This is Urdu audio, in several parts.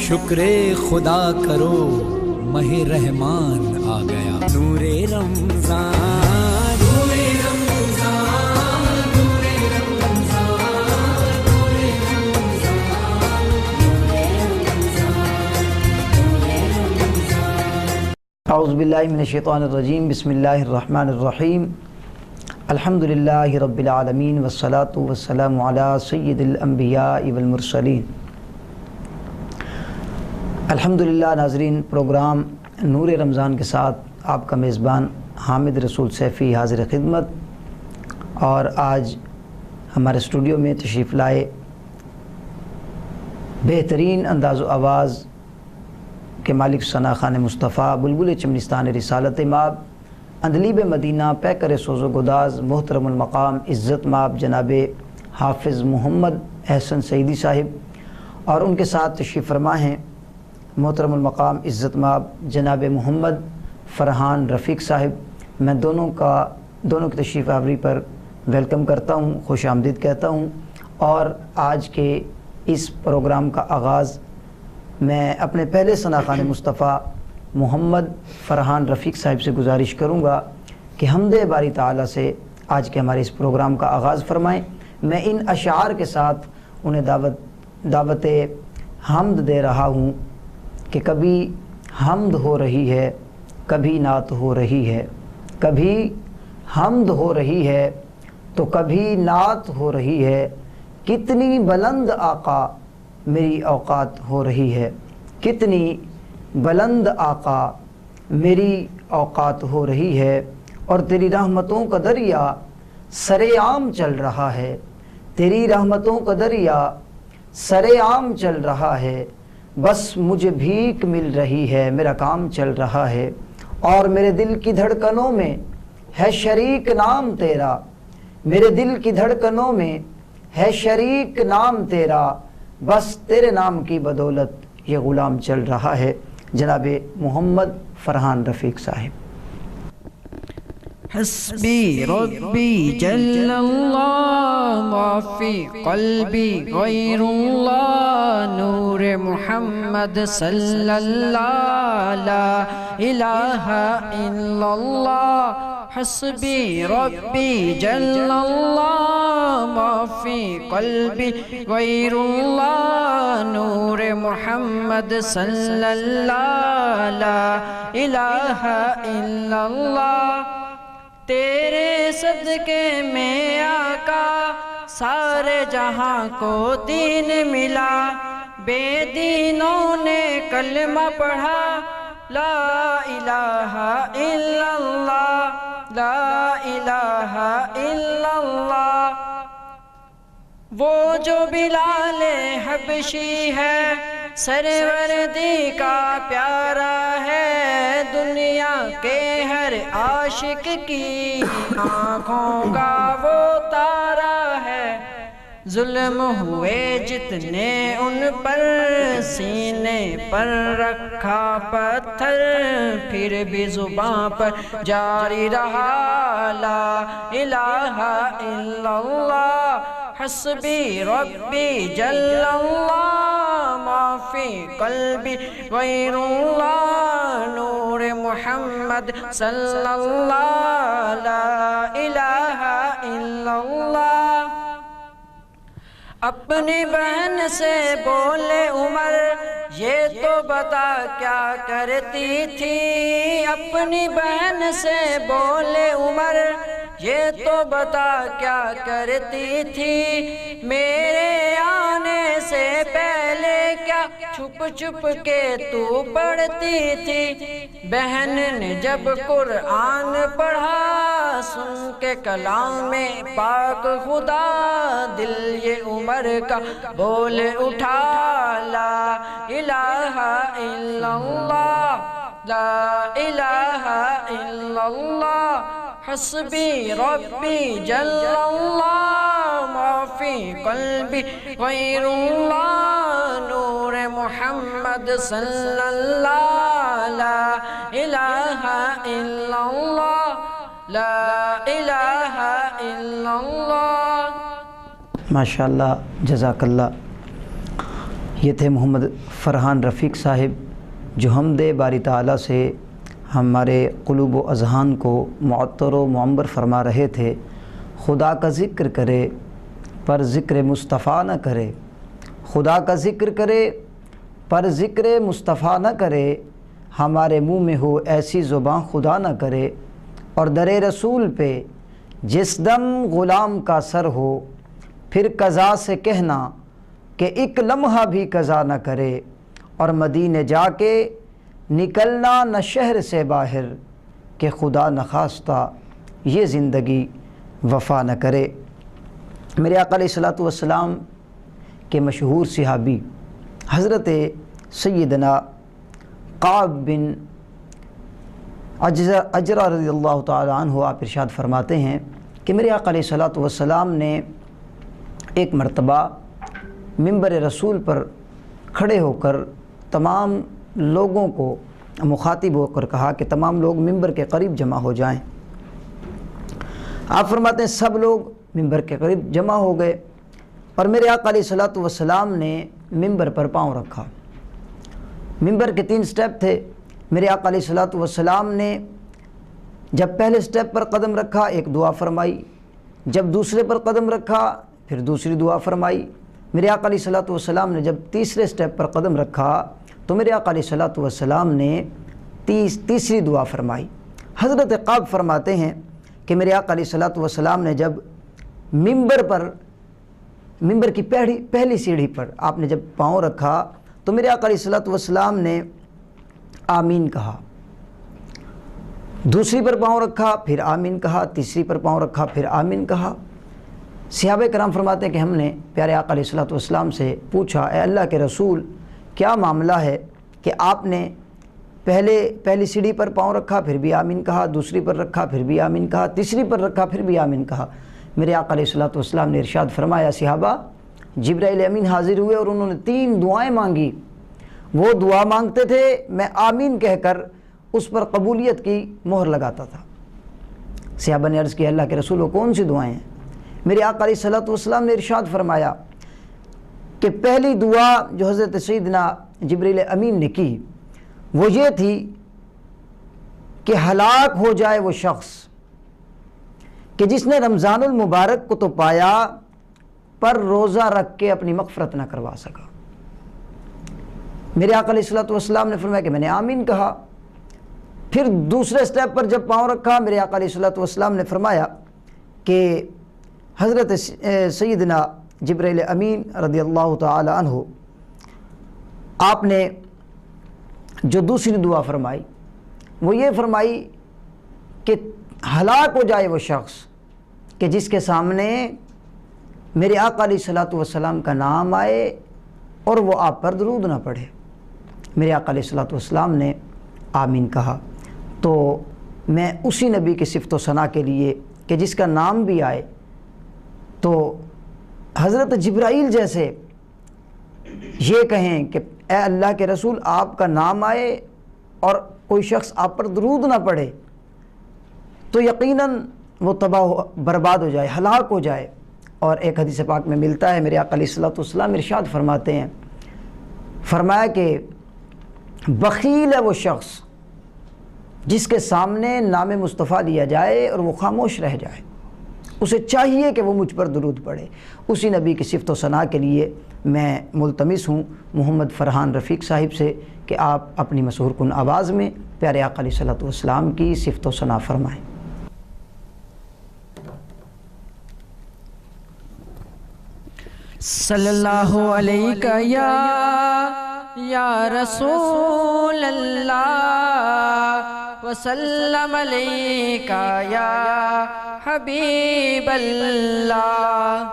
شکر خدا کرو ماہ رحمان آ گیا، نور رمضان نور رمضان نور رمضان نور رمضان۔ اعوذ باللہ من الشیطان الرجیم، بسم اللہ الرحمن الرحیم، الحمدللہ رب العالمین والصلاة والسلام علی سید الانبیاء والمرسلین۔ الحمدللہ ناظرین، پروگرام نور رمضان کے ساتھ آپ کا میزبان حامد رسول سیفی حاضر خدمت، اور آج ہمارے اسٹوڈیو میں تشریف لائے بہترین انداز و آواز کے مالک ثنا خان مصطفیٰ، بلبل چمنستان رسالت ماب، اندلیب مدینہ، پیکر سوز و گداز، محترم المقام عزت ماب جناب حافظ محمد احسن سعیدی صاحب، اور ان کے ساتھ تشریف فرما ہیں محترم المقام عزت ماب جناب محمد فرحان رفیق صاحب۔ میں دونوں کی تشریف آوری پر ویلکم کرتا ہوں، خوش آمدید کہتا ہوں، اور آج کے اس پروگرام کا آغاز میں اپنے پہلے ثنا خان مصطفیٰ محمد فرحان رفیق صاحب سے گزارش کروں گا کہ حمد باری تعالیٰ سے آج کے ہمارے اس پروگرام کا آغاز فرمائیں۔ میں ان اشعار کے ساتھ انہیں دعوت حمد دے رہا ہوں کہ کبھی حمد ہو رہی ہے، کبھی نعت ہو رہی ہے، کبھی حمد ہو رہی ہے تو کبھی نعت ہو رہی ہے، کتنی بلند آقا میری اوقات ہو رہی ہے، کتنی بلند آقا میری اوقات ہو رہی ہے، اور تیری رحمتوں کا دریا سر عام چل رہا ہے، تیری رحمتوں کا دریا سر عام چل رہا ہے، بس مجھے بھیک مل رہی ہے، میرا کام چل رہا ہے، اور میرے دل کی دھڑکنوں میں ہے شریک نام تیرا، میرے دل کی دھڑکنوں میں ہے شریک نام تیرا، بس تیرے نام کی بدولت یہ غلام چل رہا ہے۔ جناب محمد فرحان رفیق صاحب۔ حسبی ربی جل اللہ ما فی قلبی غیر اللہ، نور محمد صلی اللہ لا الہ الا اللہ۔ حسبی ربی جل اللہ ما فی قلبی غیر اللہ، نور محمد صلی اللہ لا الہ الا اللہ۔ تیرے صدقے میں آقا سارے جہاں کو دین ملا، بے دینوں نے کلمہ پڑھا، لا الہ الا اللہ لا الہ الا اللہ۔ وہ جو بلال حبشی ہے سروردی کا پیارا ہے، دنیا کے ہر عاشق کی آنکھوں کا وہ تارا ہے، ظلم ہوئے جتنے ان پر سینے پر رکھا پتھر، پھر بھی زباں پر جاری رہا لا الہ الا اللہ۔ حسبی ربی جل اللہ ما فی قلبی غیر اللہ، نور محمد صلی اللہ لا الہ الا اللہ۔ اپنی بہن سے بولے عمر یہ تو بتا کیا کرتی تھی، اپنی بہن سے بولے عمر یہ تو بتا کیا کرتی تھی، میرے آنے سے پہلے کیا چھپ چھپ کے تو پڑھتی تھی۔ بہن نے جب قرآن پڑھا سن کے کلام پاک خدا، دل یہ عمر کا بول اٹھا لا الہ الا اللہ لا الہ الا اللہ۔ حسبی ربی جل اللہ ما فی قلبی غیر اللہ، نور محمد صلی اللہ لا الہ الا اللہ لا الہ الا اللہ۔ ماشاءاللہ، جزاک اللہ۔ یہ تھے محمد فرحان رفیق صاحب جو حمد باری تعالیٰ سے ہمارے قلوب و اذہان کو معطر و معمر فرما رہے تھے۔ خدا کا ذکر کرے پر ذکر مصطفیٰ نہ کرے، خدا کا ذکر کرے پر ذکر مصطفیٰ نہ کرے، ہمارے منہ میں ہو ایسی زبان خدا نہ کرے، اور در رسول پہ جس دم غلام کا سر ہو، پھر قضا سے کہنا کہ ایک لمحہ بھی قضا نہ کرے، اور مدینے جا کے نکلنا نہ شہر سے باہر، کہ خدا نخواستہ یہ زندگی وفا نہ کرے۔ میرے آقا علیہ الصلوۃ والسلام کے مشہور صحابی حضرت سیدنا قعب بن عجرہ رضی اللہ تعالی عنہ آپ ارشاد فرماتے ہیں کہ میرے آقا علیہ الصلوۃ والسلام نے ایک مرتبہ منبر رسول پر کھڑے ہو کر تمام لوگوں کو مخاطب ہو کر کہا کہ تمام لوگ منبر کے قریب جمع ہو جائیں۔ آپ فرماتے ہیں سب لوگ منبر کے قریب جمع ہو گئے، اور میرے آقا علیہ الصلوۃ والسلام نے منبر پر پاؤں رکھا۔ منبر کے 3 سٹیپ تھے۔ میرے آقا علیہ الصلوۃ والسلام نے جب پہلے سٹیپ پر قدم رکھا ایک دعا فرمائی، جب دوسرے پر قدم رکھا پھر دوسری دعا فرمائی۔ میرے آقا علیہ الصلوۃ والسلام نے جب تیسرے سٹیپ پر قدم رکھا تو میرے آقا علیہ الصلوۃ والسلام نے تیسری دعا فرمائی۔ حضرت قعب فرماتے ہیں کہ میرے آقا علیہ الصلوۃ والسلام نے جب منبر کی پہلی سیڑھی پر آپ نے جب پاؤں رکھا تو میرے آقا علیہ الصلوۃ والسلام نے آمین کہا، دوسری پر پاؤں رکھا پھر آمین کہا، تیسری پر پاؤں رکھا پھر آمین کہا۔ صحابہ کرام فرماتے ہیں کہ ہم نے پیارے آقا علیہ الصلوۃ والسلام سے پوچھا، اے اللہ کے رسول کیا معاملہ ہے کہ آپ نے پہلی سیڑھی پر پاؤں رکھا پھر بھی آمین کہا، دوسری پر رکھا پھر بھی آمین کہا، تیسری پر رکھا پھر بھی آمین کہا۔ میرے آقا علیہ الصلوۃ والسلام نے ارشاد فرمایا، صحابہ جبرائیل امین حاضر ہوئے اور انہوں نے 3 دعائیں مانگی۔ وہ دعا مانگتے تھے میں آمین کہہ کر اس پر قبولیت کی مہر لگاتا تھا۔ صحابہ نے عرض کیا اللہ کے رسول وہ کون سی دعائیں ہیں؟ میرے آقا علیہ الصلوۃ والسلام نے ارشاد فرمایا کہ پہلی دعا جو حضرت سیدنا جبرائیل امین نے کی وہ یہ تھی کہ ہلاک ہو جائے وہ شخص کہ جس نے رمضان المبارک کو تو پایا پر روزہ رکھ کے اپنی مغفرت نہ کروا سکا۔ میرے آقا علیہ الصلوۃ والسلام نے فرمایا کہ میں نے آمین کہا۔ پھر دوسرے سٹیپ پر جب پاؤں رکھا میرے آقا علیہ الصلوۃ والسلام نے فرمایا کہ حضرت سیدنا جبرائیل امین رضی اللہ تعالی عنہ آپ نے جو دوسری دعا فرمائی وہ یہ فرمائی کہ ہلاک ہو جائے وہ شخص کہ جس کے سامنے میرے آقا علیہ الصلوۃ والسلام کا نام آئے اور وہ آپ پر درود نہ پڑھے۔ میرے آقا علیہ الصلوۃ والسلام نے آمین کہا۔ تو میں اسی نبی کی صفت و ثنا کے لیے کہ جس کا نام بھی آئے تو حضرت جبرائیل جیسے یہ کہیں کہ اے اللہ کے رسول آپ کا نام آئے اور کوئی شخص آپ پر درود نہ پڑھے تو یقیناً وہ تباہ برباد ہو جائے، ہلاک ہو جائے۔ اور ایک حدیث پاک میں ملتا ہے میرے آقا علیہ الصلوۃ والسلام ارشاد فرماتے ہیں، فرمایا کہ بخیل ہے وہ شخص جس کے سامنے نام مصطفیٰ لیا جائے اور وہ خاموش رہ جائے، اسے چاہیے کہ وہ مجھ پر درود پڑھے۔ اسی نبی کی صفت و ثنا کے لیے میں ملتمس ہوں محمد فرحان رفیق صاحب سے کہ آپ اپنی مسحور کن آواز میں پیارے آقا علیہ الصلوۃ والسلام کی صفت و ثنا فرمائیں۔ صلی اللہ علیہ یا رسول اللہ وسلم علیکہ یا حبیب اللہ۔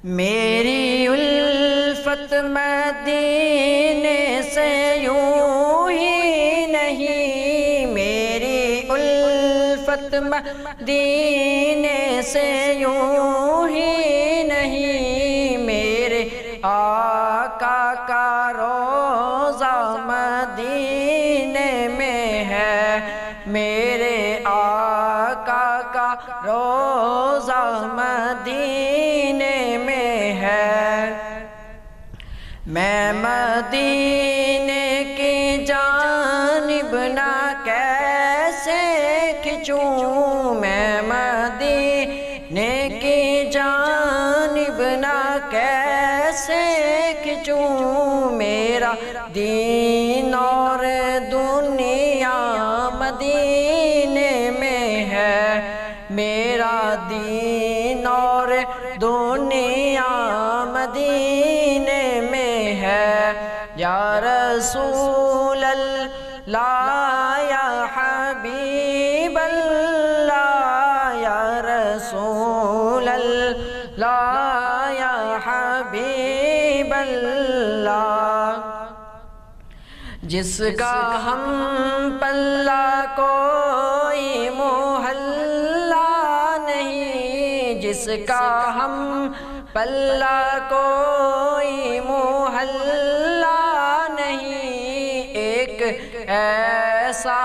میری الفت مدینے سے یوں ہی نہیں، میری الفت مدینے سے یوں ہی نہیں، میرے آقا کا روضہ مدینے میں ہے، میرے آقا کا روضہ مدینے میں ہے۔ میں مدینے کی جانب نہ کیسے کھچوں، میں مدینے کی جانب نہ کیسے کھچوں، میرا دین اور دنیا مدینے میں ہے، میرا دین اور دنیا مدینے میں ہے۔ یا رسول اللہ یا حبیب اللہ، یا رسول اللہ یا حبیب اللہ، جس کا ہم پلہ کوئی محلہ نہیں، جس کا ہم پلہ کوئی محلہ نہیں، ایک ایسا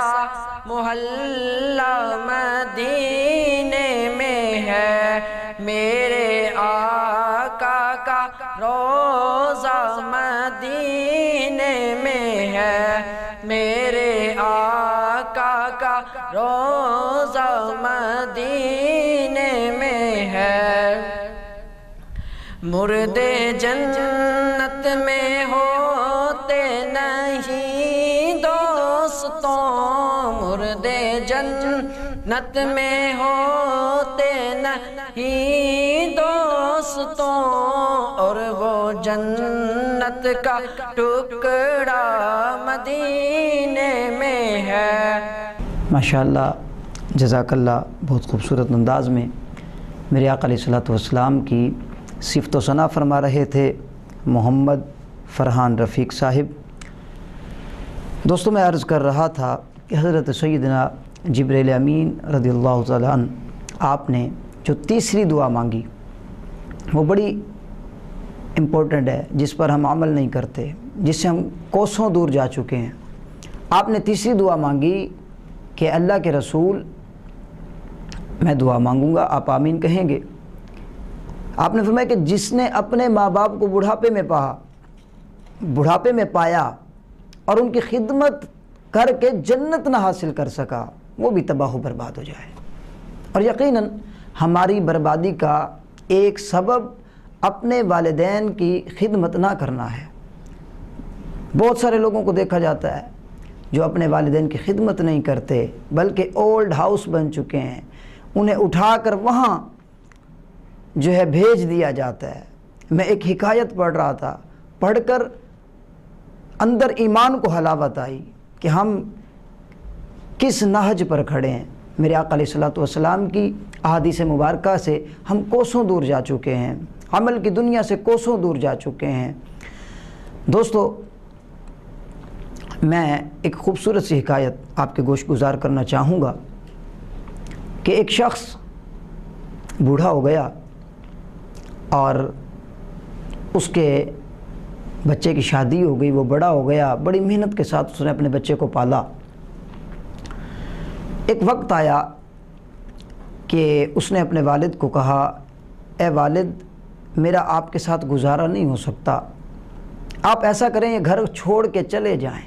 محلہ مدینے میں ہے، میرے آقا کا روضہ مدینے میں ہے، میرے آقا کا روضہ مدینے میں ہے۔ مردے جنت میں ہوتے نہیں دوستوں، مردے جنت میں ہوتے نہیں دوستوں، اور وہ جنت کا ٹکڑا مدینے میں ہے۔ ماشاءاللہ، جزاک اللہ، بہت خوبصورت انداز میں میرے آقا علیہ الصلوۃ والسلام کی صفت و ثنا فرما رہے تھے محمد فرحان رفیق صاحب۔ دوستوں، میں عرض کر رہا تھا کہ حضرت سیدنا جبریل امین رضی اللہ تعالیٰ عنہ آپ نے جو تیسری دعا مانگی وہ بڑی امپورٹنٹ ہے، جس پر ہم عمل نہیں کرتے، جس سے ہم کوسوں دور جا چکے ہیں۔ آپ نے تیسری دعا مانگی کہ اللہ کے رسول، میں دعا مانگوں گا، آپ آمین کہیں گے۔ آپ نے فرمایا کہ جس نے اپنے ماں باپ کو بڑھاپے میں پایا اور ان کی خدمت کر کے جنت نہ حاصل کر سکا، وہ بھی تباہ و برباد ہو جائے۔ اور یقیناً ہماری بربادی کا ایک سبب اپنے والدین کی خدمت نہ کرنا ہے۔ بہت سارے لوگوں کو دیکھا جاتا ہے جو اپنے والدین کی خدمت نہیں کرتے، بلکہ اولڈ ہاؤس بن چکے ہیں، انہیں اٹھا کر وہاں جو ہے بھیج دیا جاتا ہے۔ میں ایک حکایت پڑھ رہا تھا، پڑھ کر اندر ایمان کو حلاوت آئی کہ ہم کس نہج پر کھڑے ہیں۔ میرے آقا علیہ الصلوۃ والسلام کی احادیث مبارکہ سے ہم کوسوں دور جا چکے ہیں، عمل کی دنیا سے کوسوں دور جا چکے ہیں۔ دوستو، میں ایک خوبصورت سی حکایت آپ کے گوش گزار کرنا چاہوں گا کہ ایک شخص بوڑھا ہو گیا اور اس کے بچے کی شادی ہو گئی، وہ بڑا ہو گیا، بڑی محنت کے ساتھ اس نے اپنے بچے کو پالا۔ ایک وقت آیا کہ اس نے اپنے والد کو کہا، اے والد، میرا آپ کے ساتھ گزارا نہیں ہو سکتا، آپ ایسا کریں یہ گھر چھوڑ کے چلے جائیں۔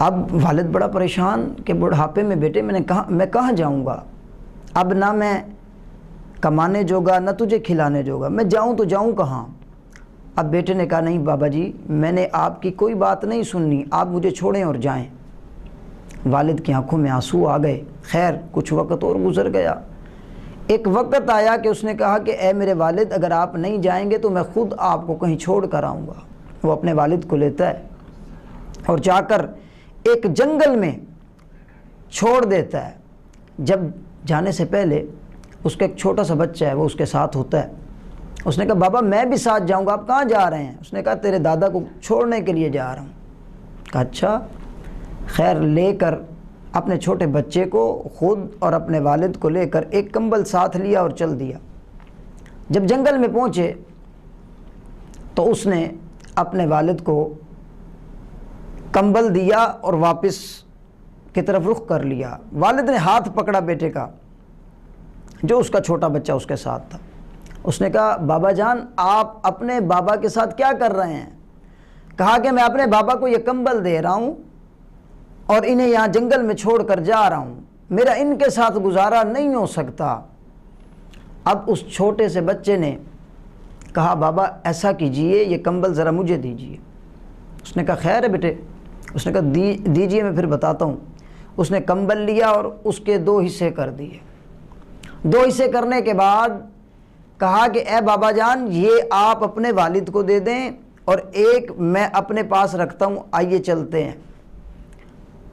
اب والد بڑا پریشان کہ بڑھاپے میں بیٹے میں کہاں جاؤں گا، اب نہ میں کمانے جوگا نہ تجھے کھلانے جوگا، میں جاؤں تو جاؤں کہاں۔ اب بیٹے نے کہا، نہیں بابا جی، میں نے آپ کی کوئی بات نہیں سننی، آپ مجھے چھوڑیں اور جائیں۔ والد کی آنکھوں میں آنسو آ گئے۔ خیر، کچھ وقت اور گزر گیا۔ ایک وقت آیا کہ اس نے کہا کہ اے میرے والد، اگر آپ نہیں جائیں گے تو میں خود آپ کو کہیں چھوڑ کر آؤں گا۔ وہ اپنے والد کو لیتا ہے اور جا کر ایک جنگل میں چھوڑ دیتا ہے۔ جب جانے سے پہلے اس کا ایک چھوٹا سا بچہ ہے، وہ اس کے ساتھ ہوتا ہے۔ اس نے کہا، بابا میں بھی ساتھ جاؤں گا، آپ کہاں جا رہے ہیں؟ اس نے کہا، تیرے دادا کو چھوڑنے کے لیے جا رہا ہوں۔ کہا، اچھا۔ خیر، لے کر اپنے چھوٹے بچے کو، خود اور اپنے والد کو لے کر ایک کمبل ساتھ لیا اور چل دیا۔ جب جنگل میں پہنچے تو اس نے اپنے والد کو کمبل دیا اور واپس کی طرف رخ کر لیا۔ والد نے ہاتھ پکڑا بیٹے کا، جو اس کا چھوٹا بچہ اس کے ساتھ تھا، اس نے کہا بابا جان آپ اپنے بابا کے ساتھ کیا کر رہے ہیں؟ کہا کہ میں اپنے بابا کو یہ کمبل دے رہا ہوں اور انہیں یہاں جنگل میں چھوڑ کر جا رہا ہوں، میرا ان کے ساتھ گزارا نہیں ہو سکتا۔ اب اس چھوٹے سے بچے نے کہا بابا ایسا کیجئے یہ کمبل ذرا مجھے دیجئے۔ اس نے کہا خیر ہے بیٹے، اس نے کہا دیجئے میں پھر بتاتا ہوں۔ اس نے کمبل لیا اور اس کے 2 حصے کر دیے۔ 2 حصے کرنے کے بعد کہا کہ اے بابا جان یہ آپ اپنے والد کو دے دیں اور ایک میں اپنے پاس رکھتا ہوں، آئیے چلتے ہیں۔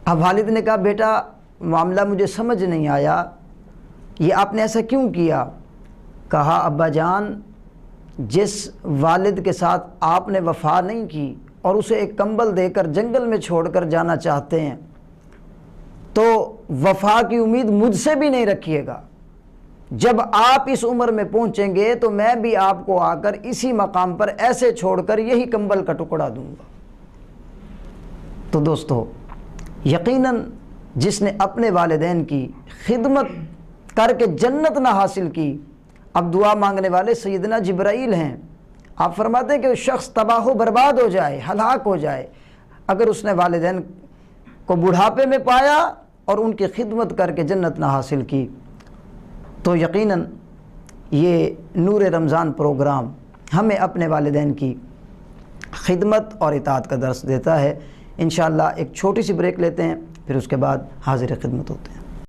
اب والد نے کہا بیٹا معاملہ مجھے سمجھ نہیں آیا، یہ آپ نے ایسا کیوں کیا؟ کہا ابا جان جس والد کے ساتھ آپ نے وفا نہیں کی اور اسے ایک کمبل دے کر جنگل میں چھوڑ کر جانا چاہتے ہیں تو وفا کی امید مجھ سے بھی نہیں رکھیے گا۔ جب آپ اس عمر میں پہنچیں گے تو میں بھی آپ کو آ کر اسی مقام پر ایسے چھوڑ کر یہی کمبل کا ٹکڑا دوں گا۔ تو دوستو یقیناً جس نے اپنے والدین کی خدمت کر کے جنت نہ حاصل کی، اب دعا مانگنے والے سیدنا جبرائیل ہیں۔ آپ فرماتے ہیں کہ شخص تباہ و برباد ہو جائے، ہلاک ہو جائے، اگر اس نے والدین کو بڑھاپے میں پایا اور ان کی خدمت کر کے جنت نہ حاصل کی۔ تو یقیناً یہ نور رمضان پروگرام ہمیں اپنے والدین کی خدمت اور اطاعت کا درس دیتا ہے۔ انشاءاللہ ایک چھوٹی سی بریک لیتے ہیں، پھر اس کے بعد حاضر خدمت ہوتے ہیں۔